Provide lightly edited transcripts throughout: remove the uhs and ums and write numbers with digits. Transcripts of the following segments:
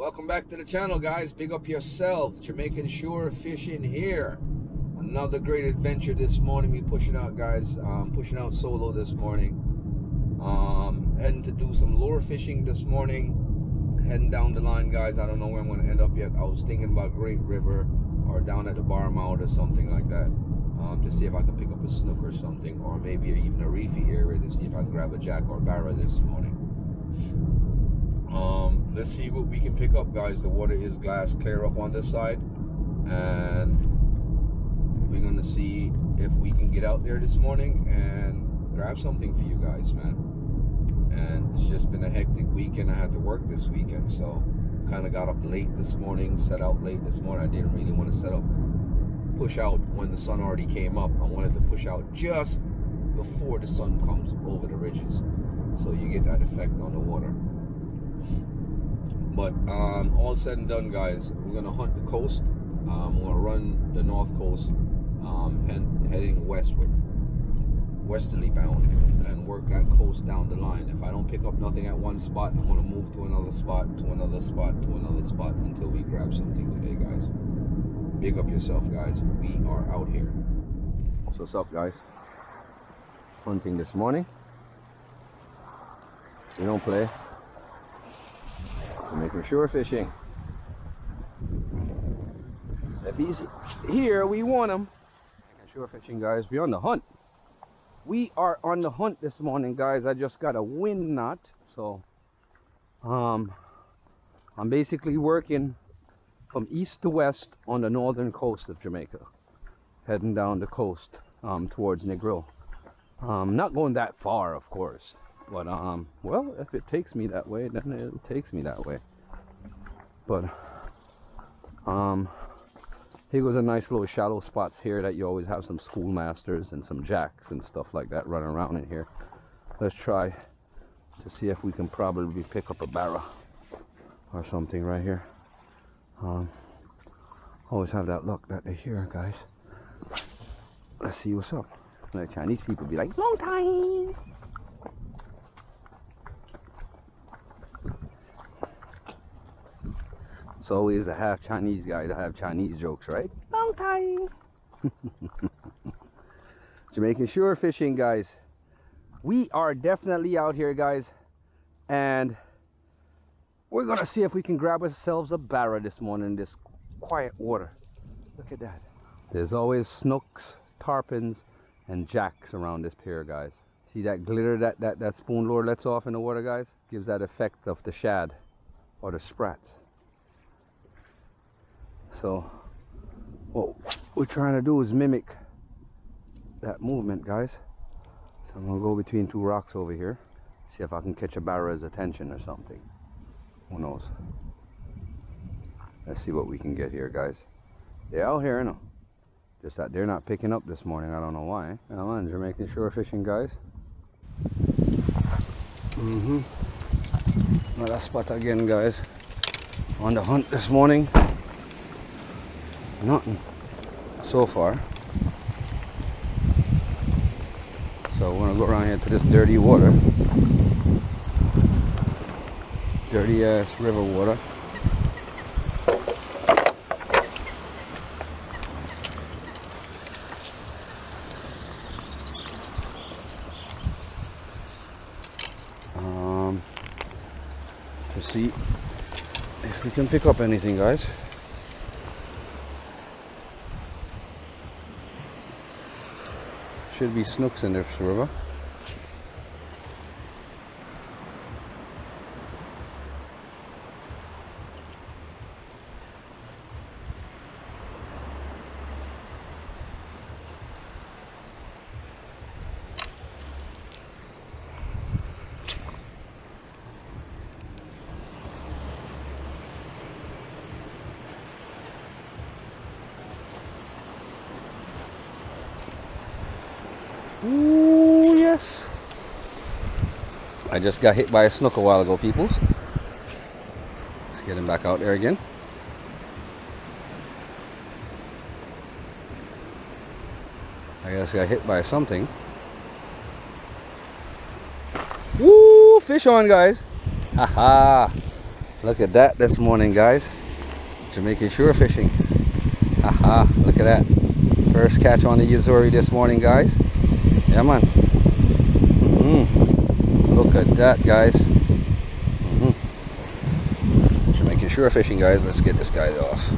Welcome back to the channel, guys. Big up yourself. Jamaican Shore Fishing here. Another great adventure this morning. We pushing out, guys. Pushing out solo this morning. Heading to do some lure fishing this morning. Heading down the line, guys. I don't know where I'm going to end up yet. I was thinking about Great River or down at the bar mouth or something like that. To see if I can pick up a snook or something, or maybe even a reefy area to see if I can grab a jack or barra this morning. Let's see what we can pick up, guys. The water is glass clear up on this side, and we're gonna see if we can get out there this morning and grab something for you guys, man. And it's just been a hectic weekend. I had to work this weekend, so kind of got up late this morning, set out late this morning. I didn't really want to push out when the sun already came up. I wanted to push out just before the sun comes over the ridges, so you get that effect on the water. But all said and done, guys, we're gonna hunt the coast. We're gonna run the north coast, heading westward, westerly bound, and work that coast down the line. If I don't pick up nothing at one spot, I'm gonna move to another spot, to another spot, to another spot until we grab something today, guys. Big up yourself, guys. We are out here. So what's up, guys? Hunting this morning. We don't play. We're making shore fishing. If he's here, we want him. Making shore fishing, guys. We're on the hunt. We are on the hunt this morning, guys. I just got a wind knot, so I'm basically working from east to west on the northern coast of Jamaica, heading down the coast towards Negril. Not going that far, of course, but well, if it takes me that way, then it takes me that way. But here goes a nice little shallow spots here that you always have some schoolmasters and some jacks and stuff like that running around in here. Let's try to see if we can probably pick up a barra or something right here. Always have that luck that they're here, guys. Let's see what's up. The Chinese people be like, long time. It's always the half Chinese guy to have Chinese jokes, right? Long time. Jamaican shore fishing, guys. We are definitely out here, guys, and we're gonna see if we can grab ourselves a barra this morning in this quiet water. Look at that. There's always snooks, tarpons, and jacks around this pier, guys. See that glitter that spoon lure lets off in the water, guys? Gives that effect of the shad or the sprats. So what we're trying to do is mimic that movement, guys. So I'm gonna go between two rocks over here, see if I can catch a barra's attention or something. Who knows? Let's see what we can get here, guys. They're out here, you know. Just that they're not picking up this morning. I don't know why. Come on, Jamaican shore fishing, guys. Another spot again, guys. On the hunt this morning. Nothing so far. So we're gonna go around here to this dirty water. Dirty ass river water. To see if we can pick up anything, guys. Should be snooks in this river. Ooh, yes. I just got hit by a snook a while ago, peoples. Let's get him back out there again. I guess I got hit by something. Woo! Fish on, guys. Haha. Look at that this morning, guys. Jamaican shore fishing. Haha, look at that. First catch on the Yazuri this morning, guys. Yeah, man. Look at that, guys. Jamaican shore fishing, guys. Let's get this guy off.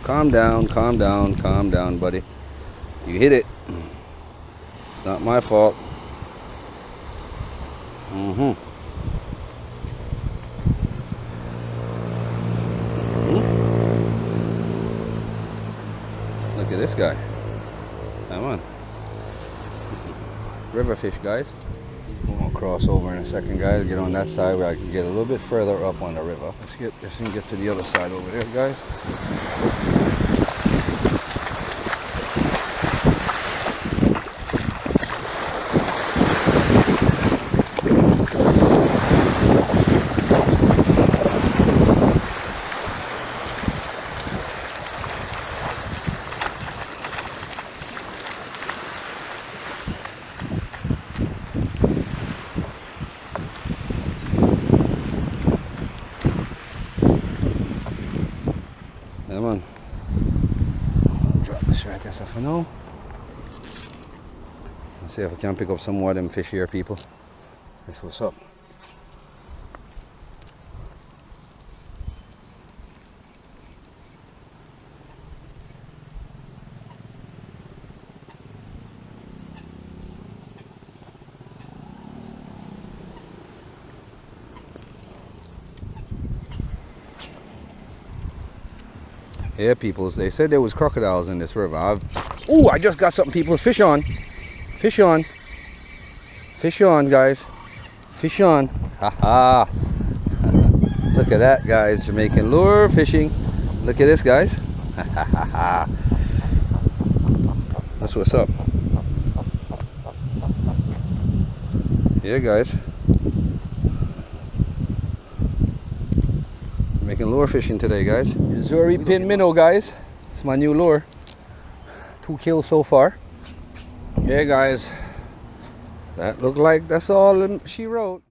Calm down, calm down, calm down, buddy. You hit it. It's not my fault. Look at this guy. Come on. River fish, guys. I'll cross over in a second, guys. Get on that side where I can get a little bit further up on the river. Let's get this and get to the other side over there, guys. Come on. I'll drop this right there so for now. Let's see if I can pick up some more of them fish here, people. That's what's up. Yeah, peoples, they said there was crocodiles in this river. Oh, I just got something, peoples. Fish on. Fish on. Fish on, guys. Fish on. Haha. Look at that, guys. Jamaican lure fishing. Look at this, guys. That's what's up. Yeah, guys. Making lure fishing today, guys. Yazuri Pin Minnow, guys. It's my new lure. 2 kills so far. Yeah, guys. That looked like that's all she wrote.